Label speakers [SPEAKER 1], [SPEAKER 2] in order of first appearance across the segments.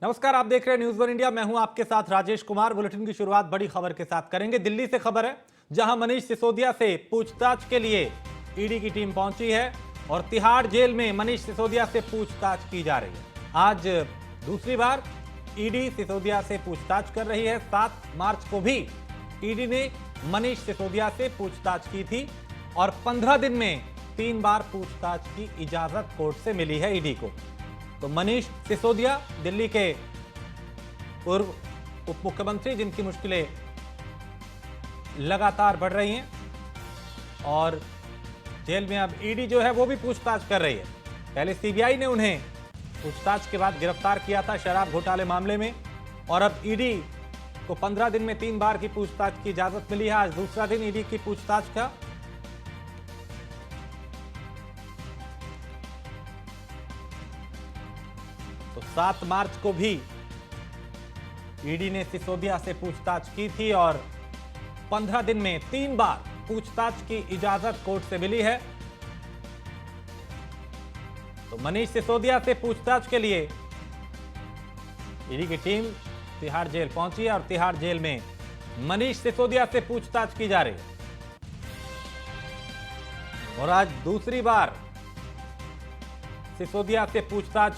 [SPEAKER 1] नमस्कार, आप देख रहे हैं न्यूज वन इंडिया। मैं हूं आपके साथ राजेश कुमार। बुलेटिन की शुरुआत बड़ी खबर के साथ करेंगे। दिल्ली से खबर है, जहां मनीष सिसोदिया से पूछताछ के लिए ईडी की टीम पहुंची है और तिहाड़ जेल में मनीष सिसोदिया से पूछताछ की जा रही है। आज दूसरी बार ईडी सिसोदिया से पूछताछ कर रही है। 7 मार्च को भी ईडी ने मनीष सिसोदिया से पूछताछ की थी और 15 दिन में 3 बार पूछताछ की इजाजत कोर्ट से मिली है ईडी को। तो मनीष सिसोदिया दिल्ली के पूर्व उप मुख्यमंत्री, जिनकी मुश्किलें लगातार बढ़ रही हैं और जेल में अब ईडी जो है वो भी पूछताछ कर रही है। पहले सीबीआई ने उन्हें पूछताछ के बाद गिरफ्तार किया था शराब घोटाले मामले में और अब ईडी को 15 दिन में 3 बार की पूछताछ की इजाजत मिली है। आज दूसरा दिन ईडी की पूछताछ का। तो 7 मार्च को भी ईडी ने सिसोदिया से पूछताछ की थी और 15 दिन में 3 बार पूछताछ की इजाजत कोर्ट से मिली है। तो मनीष सिसोदिया से पूछताछ के लिए ईडी की टीम तिहाड़ जेल पहुंची है और तिहाड़ जेल में मनीष सिसोदिया से पूछताछ की जा रही है। और आज दूसरी बार सिसोदिया से पूछताछ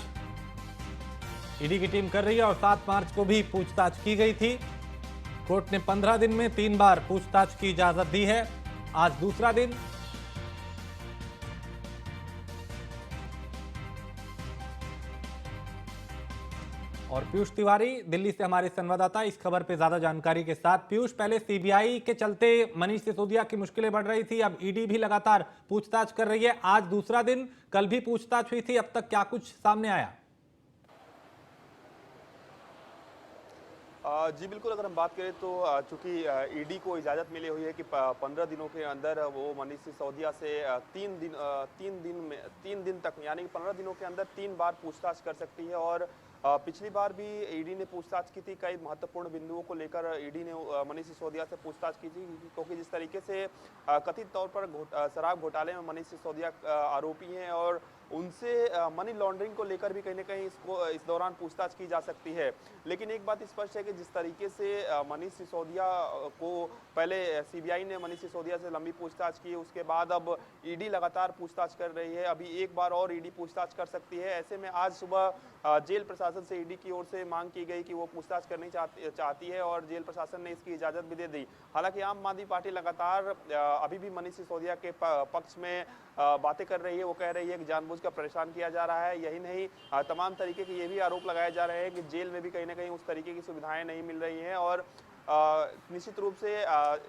[SPEAKER 1] ईडी की टीम कर रही है और 7 मार्च को भी पूछताछ की गई थी। कोर्ट ने 15 दिन में 3 बार पूछताछ की इजाजत दी है। आज दूसरा दिन। और पीयूष तिवारी दिल्ली से हमारे संवाददाता इस खबर पे ज्यादा जानकारी के साथ। पीयूष, पहले सीबीआई के चलते मनीष सिसोदिया की मुश्किलें बढ़ रही थी, अब ईडी भी लगातार पूछताछ कर रही है। आज दूसरा दिन, कल भी पूछताछ हुई थी, अब तक क्या कुछ सामने आया?
[SPEAKER 2] जी बिल्कुल, अगर हम बात करें तो चूंकि ईडी को इजाज़त मिली हुई है कि 15 दिनों के अंदर वो मनीष सिसोदिया से 3 दिन तक, यानी कि 15 दिनों के अंदर 3 बार पूछताछ कर सकती है। और पिछली बार भी ईडी ने पूछताछ की थी। कई महत्वपूर्ण बिंदुओं को लेकर ईडी ने मनीष सिसोदिया से पूछताछ की थी, क्योंकि जिस तरीके से कथित तौर पर शराब घोटाले में मनीष सिसोदिया आरोपी हैं और उनसे मनी लॉन्ड्रिंग को लेकर भी कहीं ना कहीं इस दौरान पूछताछ की जा सकती है। लेकिन एक बात स्पष्ट है कि जिस तरीके से मनीष सिसोदिया को पहले सीबीआई ने मनीष सिसोदिया से लंबी पूछताछ की, उसके बाद अब ईडी लगातार पूछताछ कर रही है। अभी एक बार और ईडी पूछताछ कर सकती है। ऐसे में आज सुबह जेल प्रशासन से ईडी की ओर से मांग की गई कि वो पूछताछ करनी चाहती है और जेल प्रशासन ने इसकी इजाजत भी दे दी। हालांकि आम आदमी पार्टी लगातार अभी भी मनीष सिसोदिया के पक्ष में बातें कर रही है। वो कह रही है कि जानबूझकर परेशान किया जा रहा है। यही नहीं, तमाम तरीके के ये भी आरोप लगाए जा रहे हैं कि जेल में भी कहीं ना कहीं उस तरीके की सुविधाएं नहीं मिल रही हैं। और निश्चित रूप से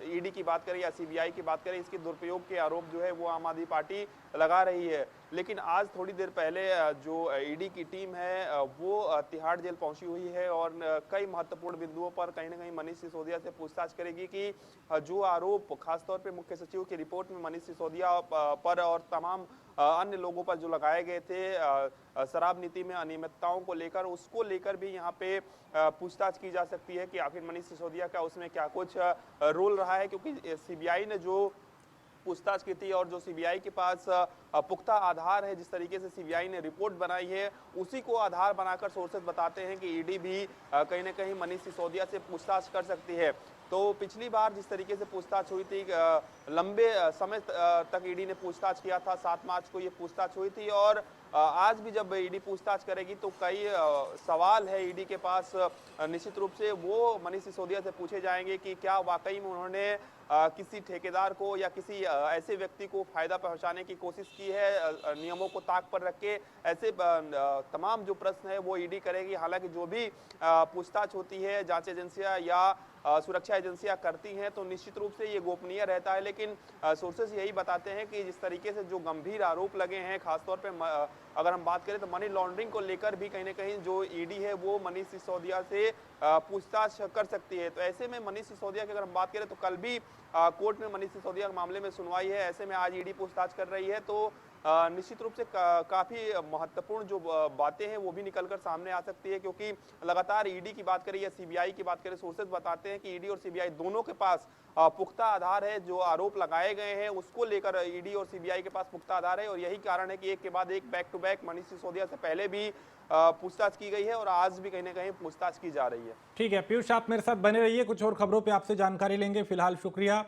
[SPEAKER 2] ईडी की बात करें या सीबीआई की बात करें, इसके दुरुपयोग के आरोप जो है वो आम आदमी पार्टी लगा रही है। लेकिन आज थोड़ी देर पहले जो ईडी की टीम है वो तिहाड़ जेल पहुंची हुई है और कई महत्वपूर्ण बिंदुओं पर कहीं ना कहीं मनीष सिसोदिया से पूछताछ करेगी कि जो आरोप खासतौर पे मुख्य सचिव की रिपोर्ट में मनीष सिसोदिया पर और तमाम अन्य लोगों पर जो लगाए गए थे शराब नीति में अनियमितताओं को लेकर, उसको लेकर भी यहाँ पे पूछताछ की जा सकती है कि आखिर मनीष सिसोदिया का उसमें क्या कुछ रोल रहा है। क्योंकि सीबीआई ने जो पूछताछ की थी और जो सीबीआई के पास पुख्ता आधार है, जिस तरीके से सीबीआई ने रिपोर्ट बनाई है, उसी को आधार बनाकर सोर्सेज बताते हैं कि ईडी भी कहीं ना कहीं मनीष सिसोदिया से पूछताछ कर सकती है। तो पिछली बार जिस तरीके से पूछताछ हुई थी, लंबे समय तक ईडी ने पूछताछ किया था। 7 मार्च को ये पूछताछ हुई थी और आज भी जब ईडी पूछताछ करेगी तो कई सवाल है ईडी के पास। निश्चित रूप से वो मनीष सिसोदिया से पूछे जाएंगे कि क्या वाकई में उन्होंने किसी ठेकेदार को या किसी ऐसे व्यक्ति को फायदा पहुंचाने की कोशिश की है, नियमों को ताक पर रख के। ऐसे तमाम जो प्रश्न है वो ईडी करेगी। हालांकि जो भी पूछताछ होती है जांच एजेंसियां या सुरक्षा एजेंसियां करती हैं तो निश्चित रूप से ये गोपनीय रहता है। लेकिन सोर्सेस यही बताते हैं कि जिस तरीके से जो गंभीर आरोप लगे हैं, खासतौर पे अगर हम बात करें तो मनी लॉन्ड्रिंग को लेकर भी कहीं ना कहीं जो ईडी है वो मनीष सिसोदिया से पूछताछ कर सकती है। तो ऐसे में मनीष सिसोदिया की अगर हम बात करें तो कल भी कोर्ट में मनीष सिसोदिया के मामले में सुनवाई है। ऐसे में आज ईडी पूछताछ कर रही है तो निश्चित रूप से काफी महत्वपूर्ण जो बातें हैं वो भी निकलकर सामने आ सकती है। क्योंकि लगातार ईडी की बात करें या सीबीआई की बात करें, सोर्सेज बताते हैं कि ईडी और सीबीआई दोनों के पास पुख्ता आधार है। जो आरोप लगाए गए हैं उसको लेकर ईडी और सीबीआई के पास पुख्ता आधार है और यही कारण है कि एक के बाद एक back to back Manish Sisodia से पहले भी पूछताछ की गई है और आज भी कहीं ना कहीं पूछताछ की जा रही है।
[SPEAKER 1] ठीक है पीयूष, आप मेरे साथ बने रहिए, कुछ और खबरों पे आपसे जानकारी लेंगे। फिलहाल शुक्रिया।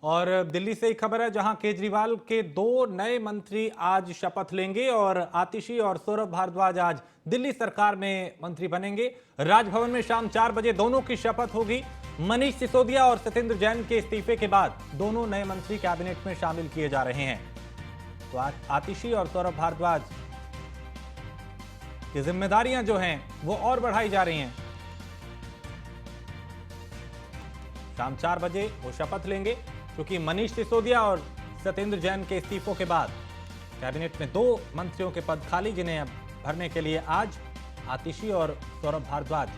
[SPEAKER 1] और दिल्ली से एक खबर है जहां केजरीवाल के 2 नए मंत्री आज शपथ लेंगे और आतिशी और सौरभ भारद्वाज आज दिल्ली सरकार में मंत्री बनेंगे। राजभवन में शाम 4 बजे दोनों की शपथ होगी। मनीष सिसोदिया और सत्येंद्र जैन के इस्तीफे के बाद दोनों नए मंत्री कैबिनेट में शामिल किए जा रहे हैं। तो आतिशी और सौरभ भारद्वाज की जिम्मेदारियां जो हैं वो और बढ़ाई जा रही हैं। शाम 4 बजे वो शपथ लेंगे, क्योंकि मनीष सिसोदिया और सत्येंद्र जैन के इस्तीफों के बाद कैबिनेट में 2 मंत्रियों के पद खाली, जिन्हें अब भरने के लिए आज आतिशी और सौरभ भारद्वाज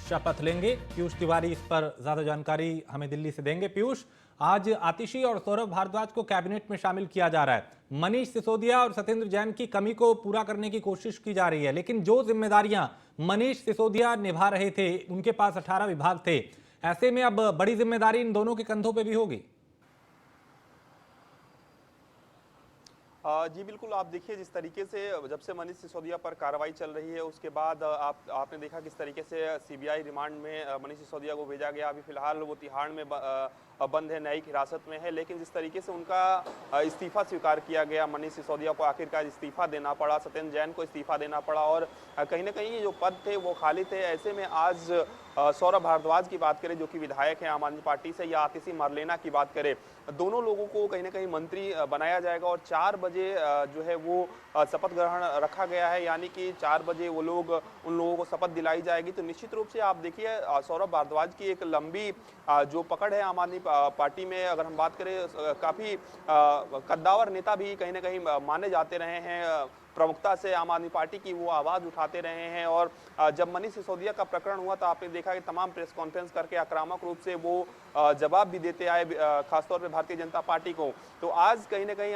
[SPEAKER 1] शपथ लेंगे। पीयूष तिवारी इस पर ज्यादा जानकारी हमें दिल्ली से देंगे। पीयूष, आज आतिशी और सौरभ भारद्वाज को कैबिनेट में शामिल किया जा रहा है। मनीष सिसोदिया और सत्येंद्र जैन की कमी को पूरा करने की कोशिश की जा रही है, लेकिन जो जिम्मेदारियां मनीष सिसोदिया निभा रहे थे, उनके पास 18 विभाग थे। ऐसे में अब बड़ी जिम्मेदारी इन दोनों के कंधों पे भी होगी।
[SPEAKER 2] जी बिल्कुल, आप देखिए जिस तरीके से जब से मनीष सिसोदिया पर कार्रवाई चल रही है उसके बाद आपने देखा किस तरीके से सीबीआई रिमांड में मनीष सिसोदिया को भेजा गया। अभी फिलहाल वो तिहाड़ में बंद है, न्यायिक हिरासत में है, लेकिन जिस तरीके से उनका इस्तीफा स्वीकार किया गया, मनीष सिसोदिया को आखिरकार इस्तीफा देना पड़ा, सत्येंद्र जैन को इस्तीफा देना पड़ा और कहीं ना कहीं जो पद थे वो खाली थे। ऐसे में आज सौरभ भारद्वाज की बात करें जो कि विधायक हैं आम आदमी पार्टी से, या आतिशी मरलेना की बात करें, दोनों लोगों को कहीं ना कहीं मंत्री बनाया जाएगा और 4 बजे जो है वो शपथ ग्रहण रखा गया है, यानी कि 4 बजे वो लोग उन लोगों को शपथ दिलाई जाएगी। तो निश्चित रूप से आप देखिए सौरभ भारद्वाज की एक लंबी जो पकड़ है आम आदमी पार्टी में, अगर हम बात करें काफ़ी कद्दावर नेता भी कहीं ना कहीं माने जाते रहे हैं, प्रमुखता से आम आदमी पार्टी की वो आवाज़ उठाते रहे हैं। और जब मनीष सिसोदिया का प्रकरण हुआ तो आपने देखा कि तमाम प्रेस कॉन्फ्रेंस करके आक्रामक रूप से वो जवाब भी देते आए, खासतौर पे भारतीय जनता पार्टी को। तो आज कहीं ना कहीं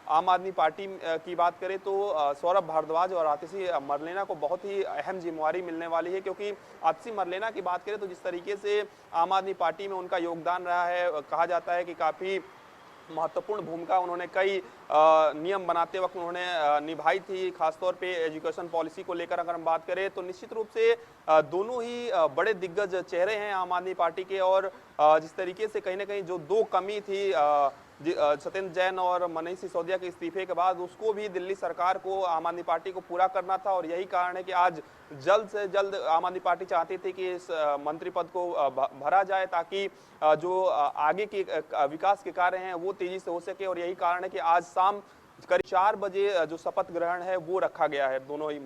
[SPEAKER 2] आम आदमी पार्टी की बात करें तो सौरभ भारद्वाज और आतिशी मरलेना को बहुत ही अहम जिम्मेवारी मिलने वाली है, क्योंकि आतिशी मरलेना की बात करें तो जिस तरीके से आम आदमी पार्टी में उनका योगदान रहा है, कहा जाता है कि काफ़ी महत्वपूर्ण भूमिका उन्होंने कई नियम बनाते वक्त उन्होंने निभाई थी, खासतौर पे एजुकेशन पॉलिसी को लेकर अगर हम बात करें तो निश्चित रूप से दोनों ही बड़े दिग्गज चेहरे हैं आम आदमी पार्टी के। और जिस तरीके से कहीं ना कहीं जो 2 कमी थी सत्येंद्र जैन और मनीष सिसोदिया के इस्तीफे के बाद, उसको भी दिल्ली सरकार को आम आदमी पार्टी को पूरा करना था और यही कारण है कि आज जल्द से जल्द आम आदमी पार्टी चाहती थी कि इस मंत्री पद को भरा जाए, ताकि जो आगे के विकास के कार्य हैं वो तेजी से हो सके। और यही कारण है कि आज शाम करीब 4 बजे जो शपथ ग्रहण है वो रखा गया है। दोनों ही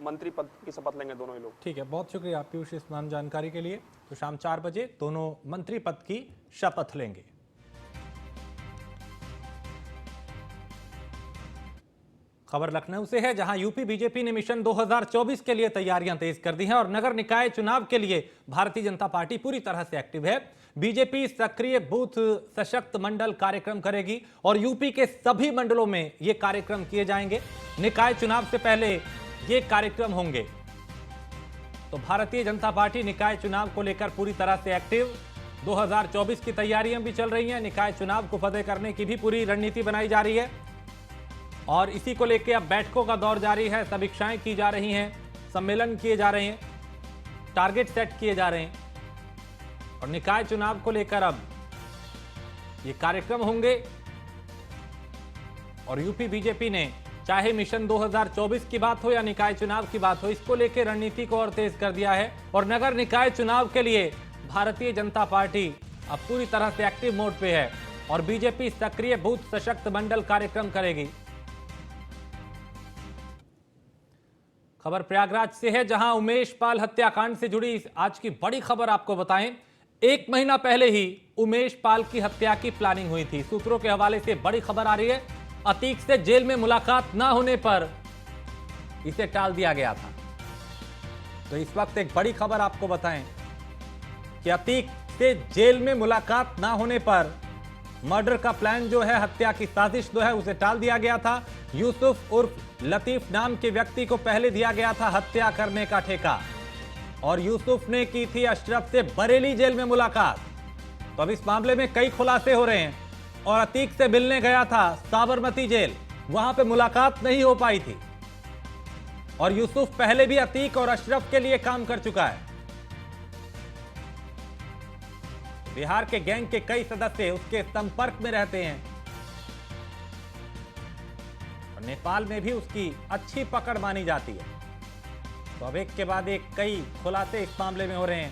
[SPEAKER 2] मंत्री पद की शपथ लेंगे दोनों ही लोग।
[SPEAKER 1] ठीक है, बहुत शुक्रिया पीयूष इस तमाम जानकारी के लिए। तो शाम 4 बजे दोनों मंत्री पद की शपथ लेंगे। खबर लखनऊ से है, जहां यूपी बीजेपी ने मिशन 2024 के लिए तैयारियां तेज कर दी हैं और नगर निकाय चुनाव के लिए भारतीय जनता पार्टी पूरी तरह से एक्टिव है। बीजेपी सक्रिय बूथ सशक्त मंडल कार्यक्रम करेगी और यूपी के सभी मंडलों में ये कार्यक्रम किए जाएंगे। निकाय चुनाव से पहले ये कार्यक्रम होंगे। तो भारतीय जनता पार्टी निकाय चुनाव को लेकर पूरी तरह से एक्टिव। 2024 की तैयारियां भी चल रही हैं। निकाय चुनाव को फतेह करने की भी पूरी रणनीति बनाई जा रही है और इसी को लेकर अब बैठकों का दौर जारी है, समीक्षाएं की जा रही हैं, सम्मेलन किए जा रहे हैं, टारगेट सेट किए जा रहे हैं और निकाय चुनाव को लेकर अब ये कार्यक्रम होंगे। और यूपी बीजेपी ने चाहे मिशन 2024 की बात हो या निकाय चुनाव की बात हो, इसको लेकर रणनीति को और तेज कर दिया है और नगर निकाय चुनाव के लिए भारतीय जनता पार्टी अब पूरी तरह से एक्टिव मोड पे है और बीजेपी सक्रिय बूथ सशक्त मंडल कार्यक्रम करेगी। खबर प्रयागराज से है, जहां उमेश पाल हत्याकांड से जुड़ी आज की बड़ी खबर आपको बताएं। 1 महीना पहले ही उमेश पाल की हत्या की प्लानिंग हुई थी। सूत्रों के हवाले से बड़ी खबर आ रही है, अतीक से जेल में मुलाकात ना होने पर इसे टाल दिया गया था। तो इस वक्त एक बड़ी खबर आपको बताएं कि अतीक से जेल में मुलाकात ना होने पर मर्डर का प्लान जो है, हत्या की साजिश जो है, उसे टाल दिया गया था। यूसुफ उर्फ लतीफ नाम के व्यक्ति को पहले दिया गया था हत्या करने का ठेका और यूसुफ ने की थी अशरफ से बरेली जेल में मुलाकात। तो अब इस मामले में कई खुलासे हो रहे हैं और अतीक से मिलने गया था साबरमती जेल, वहां पे मुलाकात नहीं हो पाई थी। और यूसुफ पहले भी अतीक और अशरफ के लिए काम कर चुका है। बिहार के गैंग के कई सदस्य उसके संपर्क में रहते हैं और नेपाल में भी उसकी अच्छी पकड़ मानी जाती है। तो अब एक के बाद एक कई खुलासे इस मामले में हो रहे हैं।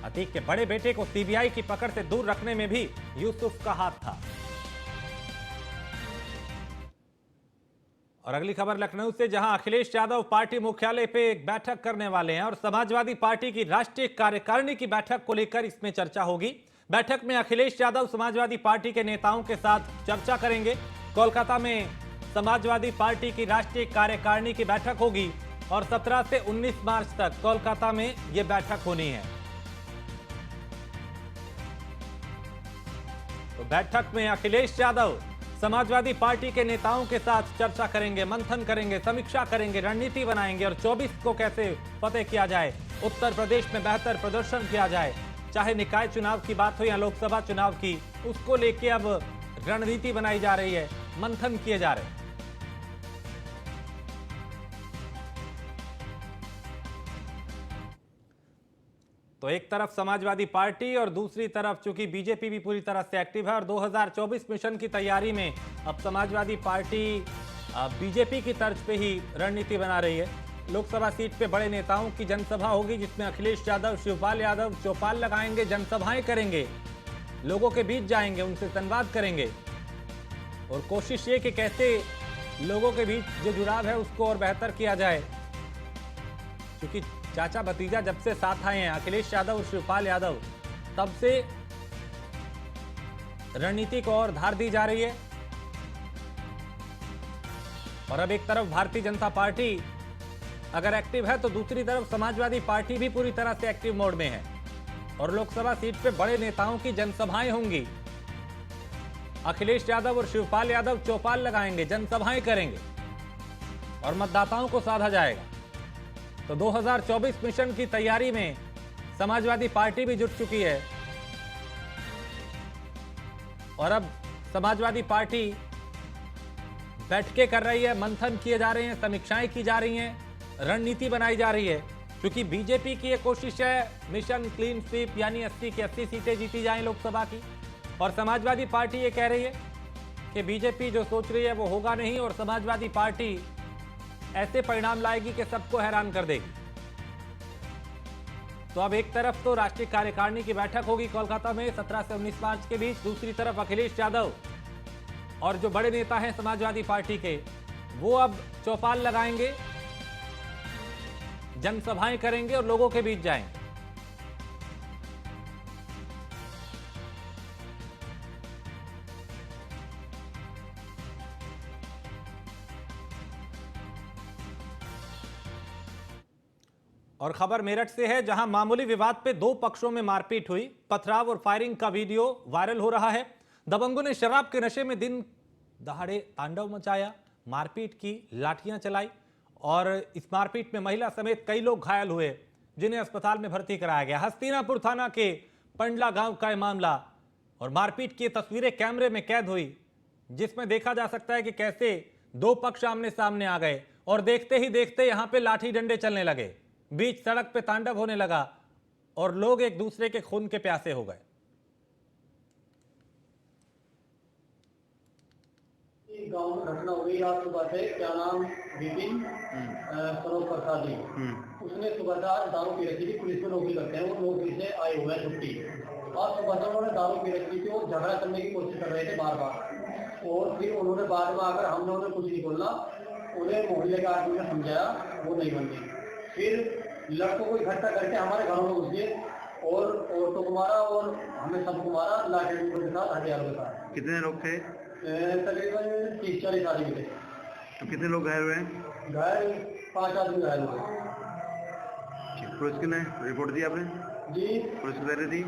[SPEAKER 1] अतीक के बड़े बेटे को सीबीआई की पकड़ से दूर रखने में भी यूसुफ का हाथ था। और अगली खबर लखनऊ से, जहां अखिलेश यादव पार्टी मुख्यालय पे एक बैठक करने वाले हैं और समाजवादी पार्टी की राष्ट्रीय कार्यकारिणी की बैठक को लेकर इसमें चर्चा होगी। बैठक में अखिलेश यादव समाजवादी पार्टी के नेताओं के साथ चर्चा करेंगे। कोलकाता में समाजवादी पार्टी की राष्ट्रीय कार्यकारिणी की बैठक होगी और 17 से 19 मार्च तक कोलकाता में यह बैठक होनी है। तो बैठक में अखिलेश यादव समाजवादी पार्टी के नेताओं के साथ चर्चा करेंगे, मंथन करेंगे, समीक्षा करेंगे, रणनीति बनाएंगे और 24 को कैसे फतेह किया जाए, उत्तर प्रदेश में बेहतर प्रदर्शन किया जाए, चाहे निकाय चुनाव की बात हो या लोकसभा चुनाव की, उसको लेके अब रणनीति बनाई जा रही है, मंथन किए जा रहे हैं। तो एक तरफ समाजवादी पार्टी और दूसरी तरफ चूंकि बीजेपी भी पूरी तरह से एक्टिव है और 2024 मिशन की तैयारी में अब समाजवादी पार्टी बीजेपी की तर्ज पे ही रणनीति बना रही है। लोकसभा सीट पे बड़े नेताओं की जनसभा होगी जिसमें अखिलेश यादव, शिवपाल यादव चौपाल लगाएंगे, जनसभाएं करेंगे, लोगों के बीच जाएंगे, उनसे संवाद करेंगे और कोशिश ये कि कैसे लोगों के बीच जो जुड़ाव है उसको और बेहतर किया जाए। क्योंकि चाचा भतीजा जब से साथ आए हैं अखिलेश यादव और शिवपाल यादव, तब से रणनीति को और धार दी जा रही है। और अब एक तरफ भारतीय जनता पार्टी अगर एक्टिव है तो दूसरी तरफ समाजवादी पार्टी भी पूरी तरह से एक्टिव मोड में है और लोकसभा सीट पे बड़े नेताओं की जनसभाएं होंगी। अखिलेश यादव और शिवपाल यादव चौपाल लगाएंगे, जनसभाएं करेंगे और मतदाताओं को साधा जाएगा। तो 2024 मिशन की तैयारी में समाजवादी पार्टी भी जुट चुकी है और अब समाजवादी पार्टी बैठकें कर रही है, मंथन किए जा रहे हैं, समीक्षाएं की जा रही हैं, रणनीति बनाई जा रही है। क्योंकि बीजेपी की ये कोशिश है मिशन क्लीन स्वीप यानी 80 की 80 सीटें जीती जाएं लोकसभा की, और समाजवादी पार्टी ये कह रही है कि बीजेपी जो सोच रही है वो होगा नहीं और समाजवादी पार्टी ऐसे परिणाम लाएगी कि सबको हैरान कर देगी। तो अब एक तरफ तो राष्ट्रीय कार्यकारिणी की बैठक होगी कोलकाता में 17 से 19 मार्च के बीच, दूसरी तरफ अखिलेश यादव और जो बड़े नेता हैं समाजवादी पार्टी के वो अब चौपाल लगाएंगे, जनसभाएं करेंगे और लोगों के बीच जाएंगे। और खबर मेरठ से है, जहां मामूली विवाद पे दो पक्षों में मारपीट हुई, पथराव और फायरिंग का वीडियो वायरल हो रहा है। दबंगों ने शराब के नशे में दिन दहाड़े तांडव मचाया, मारपीट की, लाठियां चलाई और इस मारपीट में महिला समेत कई लोग घायल हुए जिन्हें अस्पताल में भर्ती कराया गया। हस्तिनापुर थाना के पंडला गांव का यह मामला और मारपीट की तस्वीरें कैमरे में कैद हुई जिसमें देखा जा सकता है कि कैसे दो पक्ष आमने सामने आ गए और देखते ही देखते यहां पे लाठी डंडे चलने लगे, बीच सड़क पे तांडव होने लगा और लोग एक दूसरे के खून के प्यासे हो गए।
[SPEAKER 3] गांव में घटना हुई आज सुबह से, क्या नाम विपिन सरोज प्रसाद जी, उसने सुबह से आज दारू पी रखी थी, पुलिस में नौकरी करते हैं, वो नौकरी से आए हुए हैं छुट्टी। आज सुबह से उन्होंने दारू पी रखी थी, वो झगड़ा करने की कोशिश कर रहे थे बार बार और फिर उन्होंने बाद में आकर हमने उन्हें कुछ नहीं बोला, उन्हें मोहल्ले के आदमी ने समझाया, वो नहीं बनी। फिर लड़कों को इकट्ठा करके हमारे घरों में घुस गए और औरतों को मारा और हमें सबको मारा लाठी डंडों के साथ, हथियारों के साथ।
[SPEAKER 4] कितने लोग थे?
[SPEAKER 3] तकरीबन 30-40 आदमी थे।
[SPEAKER 4] तो कितने लोग घायल हुए हैं?
[SPEAKER 3] घायल 5 आदमी घायल हुए।
[SPEAKER 4] पुलिस की ने रिपोर्ट दी आपने?
[SPEAKER 3] जी,
[SPEAKER 4] पुलिस की तैयारी थी।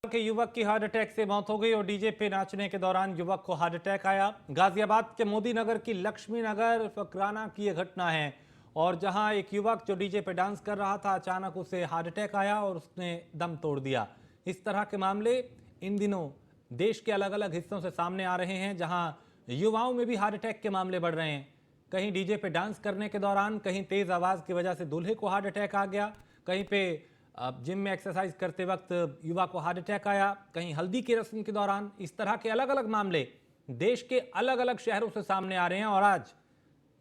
[SPEAKER 1] के युवक की हार्ट अटैक से मौत हो गई और डीजे पे नाचने के दौरान युवक को हार्ट अटैक आया। गाजियाबाद के मोदी नगर की लक्ष्मी नगर फकराना की यह घटना है और जहां एक युवक जो डीजे पे डांस कर रहा था अचानक उसे हार्ट अटैक आया और उसने दम तोड़ दिया। इस तरह के मामले इन दिनों देश के अलग अलग हिस्सों से सामने आ रहे हैं जहां युवाओं में भी हार्ट अटैक के मामले बढ़ रहे हैं। कहीं डीजे पे डांस करने के दौरान, कहीं तेज आवाज की वजह से दूल्हे को हार्ट अटैक आ गया, कहीं पे जिम में एक्सरसाइज करते वक्त युवा को हार्ट अटैक आया, कहीं हल्दी की रस्म के दौरान। इस तरह के अलग अलग मामले देश के अलग अलग शहरों से सामने आ रहे हैं। और आज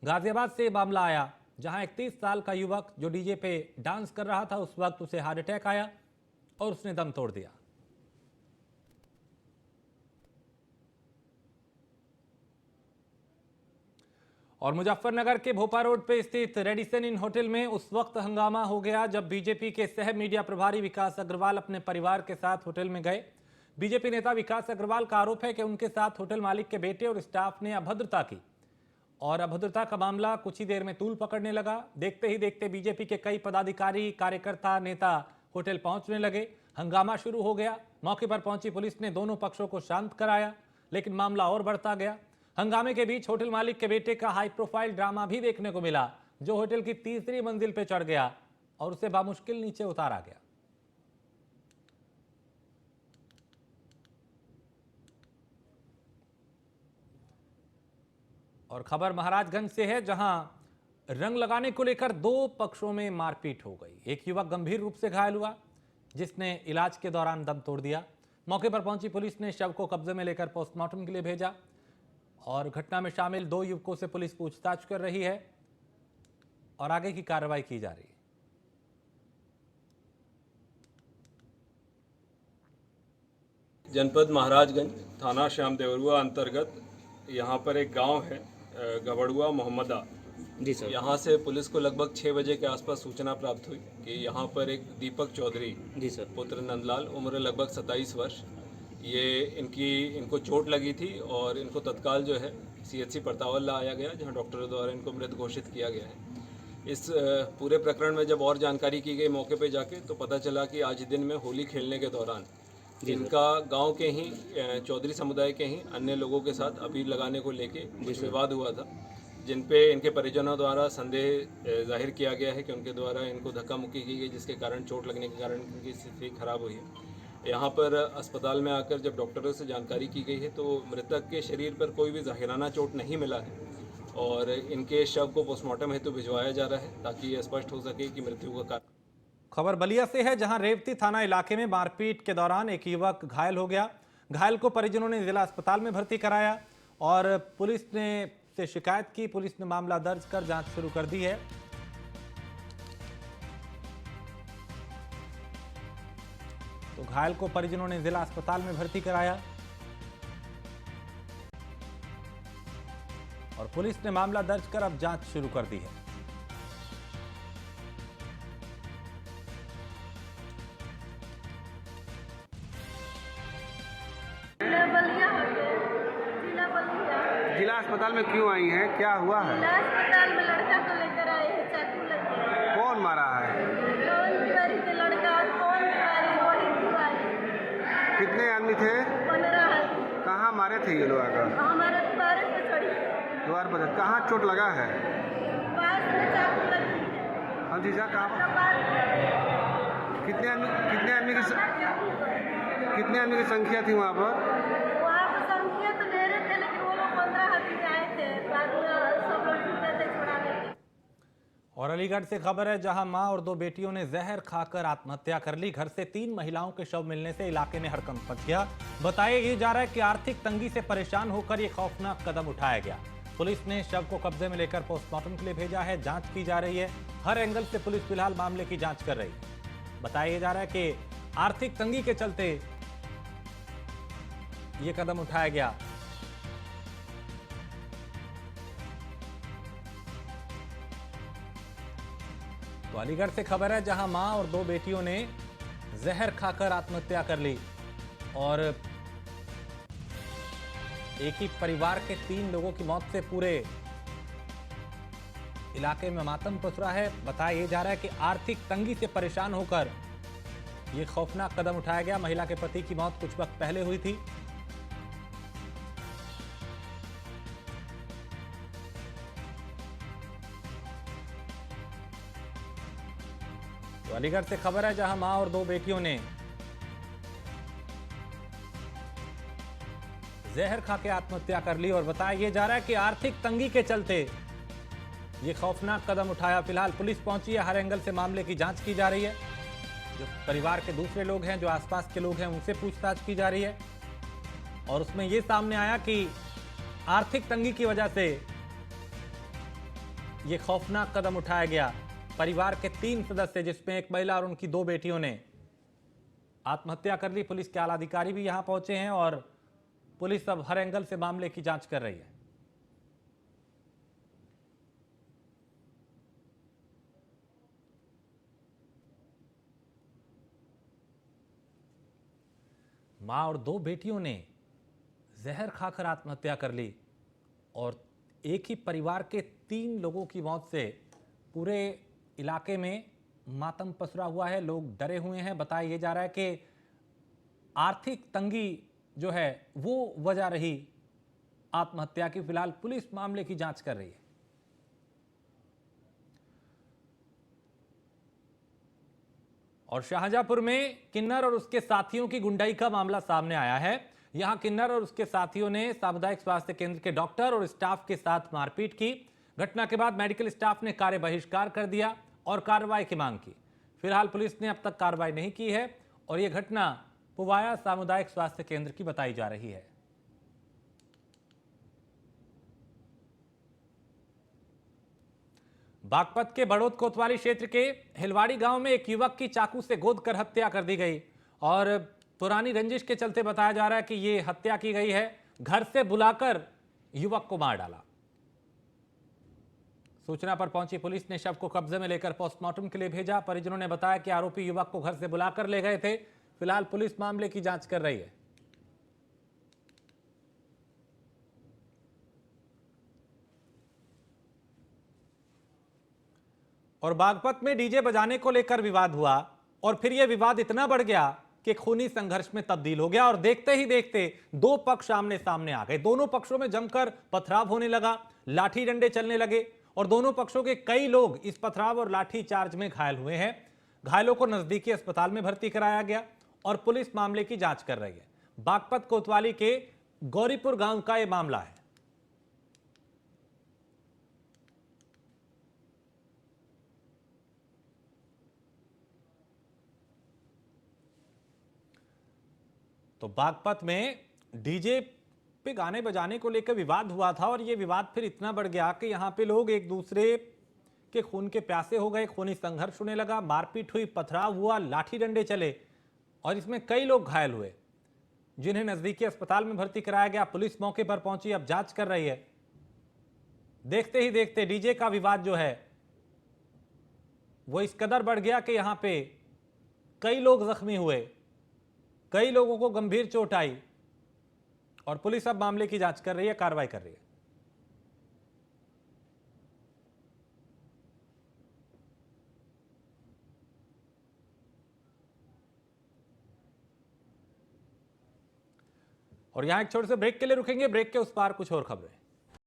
[SPEAKER 1] गाजियाबाद से मामला आया जहां 31 साल का युवक जो डीजे पे डांस कर रहा था, उस वक्त उसे हार्ट अटैक आया और उसने दम तोड़ दिया। और मुजफ्फरनगर के भोपा रोड पे स्थित रेडिसन इन होटल में उस वक्त हंगामा हो गया जब बीजेपी के सह मीडिया प्रभारी विकास अग्रवाल अपने परिवार के साथ होटल में गए। बीजेपी नेता विकास अग्रवाल का आरोप है कि उनके साथ होटल मालिक के बेटे और स्टाफ ने अभद्रता की और अभद्रता का मामला कुछ ही देर में तूल पकड़ने लगा। देखते ही देखते बीजेपी के कई पदाधिकारी, कार्यकर्ता, नेता होटल पहुंचने लगे। हंगामा शुरू हो गया। मौके पर पहुंची पुलिस ने दोनों पक्षों को शांत कराया, लेकिन मामला और बढ़ता गया। हंगामे के बीच होटल मालिक के बेटे का हाई प्रोफाइल ड्रामा भी देखने को मिला, जो होटल की तीसरी मंजिल पर चढ़ गया और उसे बामुश्किल नीचे उतारा गया। और खबर महाराजगंज से है, जहां रंग लगाने को लेकर दो पक्षों में मारपीट हो गई। एक युवक गंभीर रूप से घायल हुआ, जिसने इलाज के दौरान दम तोड़ दिया। मौके पर पहुंची पुलिस ने शव को कब्जे में लेकर पोस्टमार्टम के लिए भेजा और घटना में शामिल दो युवकों से पुलिस पूछताछ कर रही है और आगे की कार्रवाई की जा रही है।
[SPEAKER 5] जनपद महाराजगंज, थाना श्याम देवरुआ अंतर्गत यहाँ पर एक गांव है गबड़ुआ मोहम्मदा
[SPEAKER 6] जी सर।
[SPEAKER 5] यहाँ से पुलिस को लगभग 6 बजे के आसपास सूचना प्राप्त हुई कि यहाँ पर एक दीपक चौधरी
[SPEAKER 6] जी सर।
[SPEAKER 5] पुत्र नंदलाल, उम्र लगभग 27 वर्ष, ये इनको चोट लगी थी और इनको तत्काल जो है CHC परतावल लाया गया, जहाँ डॉक्टरों द्वारा इनको मृत घोषित किया गया है। इस पूरे प्रकरण में जब और जानकारी की गई मौके पर जाके, तो पता चला कि आज दिन में होली खेलने के दौरान इनका गांव के ही चौधरी समुदाय के ही अन्य लोगों के साथ अबीर लगाने को लेके कुछ विवाद हुआ था, जिन पे इनके परिजनों द्वारा संदेह जाहिर किया गया है कि उनके द्वारा इनको धक्का मुक्की की गई, जिसके कारण चोट लगने के कारण इनकी स्थिति खराब हुई है। यहाँ पर अस्पताल में आकर जब डॉक्टरों से जानकारी की गई है, तो मृतक के शरीर पर कोई भी जाहिराना चोट नहीं मिला है और इनके शव को पोस्टमार्टम हेतु भिजवाया जा रहा है, ताकि ये स्पष्ट हो सके कि मृत्यु का कारण।
[SPEAKER 1] खबर बलिया से है, जहां रेवती थाना इलाके में मारपीट के दौरान एक युवक घायल हो गया। घायल को परिजनों ने जिला अस्पताल में भर्ती कराया और पुलिस ने से शिकायत की। पुलिस ने मामला दर्ज कर जांच शुरू कर दी है। तो घायल को परिजनों ने जिला अस्पताल में भर्ती कराया और पुलिस ने मामला दर्ज कर अब जांच शुरू कर दी है।
[SPEAKER 4] जिला अस्पताल में क्यों आई हैं, क्या हुआ है?
[SPEAKER 7] जिला अस्पताल में लड़का को लेकर आए हैं, चाकू लगे।
[SPEAKER 4] कौन मारा है?
[SPEAKER 7] कौन बीमारी के लड़का और कौन बीमारी बड़ी बीमारी।
[SPEAKER 4] कितने आदमी थे?
[SPEAKER 7] 15 आदमी।
[SPEAKER 4] कहाँ मारे थे ये लोग आकर?
[SPEAKER 7] हमारे द्वार पे चढ़ी,
[SPEAKER 4] द्वार पर। कहाँ चोट लगा है?
[SPEAKER 7] पास में चाकू लगी है।
[SPEAKER 4] हाँ जीजा, कहाँ? कितने आदमी की संख्या थी वहाँ पर?
[SPEAKER 7] वहाँ पर संख्या तो ढेरे थे, लेकिन वो लोग 15 आदमी आए थे, बाद में सब लोग छूटे थे छुड़ाने के।
[SPEAKER 1] और अलीगढ़ से खबर है, जहां मां और दो बेटियों ने जहर खाकर आत्महत्या कर ली। घर से 3 महिलाओं के शव मिलने से इलाके में हड़कंप मच गया। बताया ये जा रहा है कि आर्थिक तंगी से परेशान होकर ये खौफनाक कदम उठाया गया। पुलिस ने शव को कब्जे में लेकर पोस्टमार्टम के लिए भेजा है। जांच की जा रही है। हर एंगल से पुलिस फिलहाल मामले की जांच कर रही है। बताया जा रहा है कि आर्थिक तंगी के चलते ये कदम उठाया गया। तो अलीगढ़ से खबर है, जहां मां और 2 बेटियों ने जहर खाकर आत्महत्या कर ली और एक ही परिवार के 3 लोगों की मौत से पूरे इलाके में मातम पसरा है। बताया यह जा रहा है कि आर्थिक तंगी से परेशान होकर यह खौफनाक कदम उठाया गया। महिला के पति की मौत कुछ वक्त पहले हुई थी। तो अलीगढ़ से खबर है, जहां मां और 2 बेटियों ने जहर खा के आत्महत्या कर ली और बताया ये जा रहा है कि आर्थिक तंगी के चलते ये खौफनाक कदम उठाया। फिलहाल पुलिस पहुंची है, हर एंगल से मामले की जांच की जा रही है। जो परिवार के दूसरे लोग हैं, जो आसपास के लोग हैं, उनसे पूछताछ की जा रही है और उसमें यह सामने आया कि आर्थिक तंगी की वजह से यह खौफनाक कदम उठाया गया। परिवार के 3 सदस्य, जिसमें एक महिला और उनकी 2 बेटियों ने आत्महत्या कर ली। पुलिस के आला अधिकारी भी यहां पहुंचे हैं और पुलिस अब हर एंगल से मामले की जांच कर रही है। मां और 2 बेटियों ने जहर खाकर आत्महत्या कर ली और एक ही परिवार के 3 लोगों की मौत से पूरे इलाके में मातम पसरा हुआ है। लोग डरे हुए हैं। बताया जा रहा है कि आर्थिक तंगी जो है वो वजह रही आत्महत्या की। फिलहाल पुलिस मामले की जांच कर रही है। और शाहजहांपुर में किन्नर और उसके साथियों की गुंडाई का मामला सामने आया है। यहां किन्नर और उसके साथियों ने सामुदायिक स्वास्थ्य केंद्र के डॉक्टर और स्टाफ के साथ मारपीट की। घटना के बाद मेडिकल स्टाफ ने कार्य बहिष्कार कर दिया और कार्रवाई की मांग की। फिलहाल पुलिस ने अब तक कार्रवाई नहीं की है और यह घटना पुवाया सामुदायिक स्वास्थ्य केंद्र की बताई जा रही है। बागपत के बड़ौद कोतवाली क्षेत्र के हिलवाड़ी गांव में एक युवक की चाकू से गोद कर हत्या कर दी गई और पुरानी रंजिश के चलते बताया जा रहा है कि यह हत्या की गई है। घर से बुलाकर युवक को मार डाला। सूचना पर पहुंची पुलिस ने शव को कब्जे में लेकर पोस्टमार्टम के लिए भेजा। परिजनों ने बताया कि आरोपी युवक को घर से बुलाकर ले गए थे। फिलहाल पुलिस मामले की जांच कर रही है। और बागपत में डीजे बजाने को लेकर विवाद हुआ और फिर यह विवाद इतना बढ़ गया कि खूनी संघर्ष में तब्दील हो गया और देखते ही देखते 2 पक्ष आमने सामने आ गए। दोनों पक्षों में जमकर पथराव होने लगा, लाठी डंडे चलने लगे और दोनों पक्षों के कई लोग इस पथराव और लाठी चार्ज में घायल हुए हैं। घायलों को नजदीकी अस्पताल में भर्ती कराया गया और पुलिस मामले की जांच कर रही है। बागपत कोतवाली के गौरीपुर गांव का यह मामला है। तो बागपत में डीजे पे गाने बजाने को लेकर विवाद हुआ था और यह विवाद फिर इतना बढ़ गया कि यहां पे लोग एक दूसरे के खून के प्यासे हो गए। खूनी संघर्ष होने लगा, मारपीट हुई, पथराव हुआ, लाठी डंडे चले और इसमें कई लोग घायल हुए, जिन्हें नजदीकी अस्पताल में भर्ती कराया गया। पुलिस मौके पर पहुंची, अब जांच कर रही है। देखते ही देखते डीजे का विवाद जो है वो इस कदर बढ़ गया कि यहां पे कई लोग जख्मी हुए, कई लोगों को गंभीर चोट आई और पुलिस अब मामले की जांच कर रही है, कार्रवाई कर रही है। और यहां एक छोटे से ब्रेक के लिए रुकेंगे। ब्रेक के उस पार कुछ और खबरें।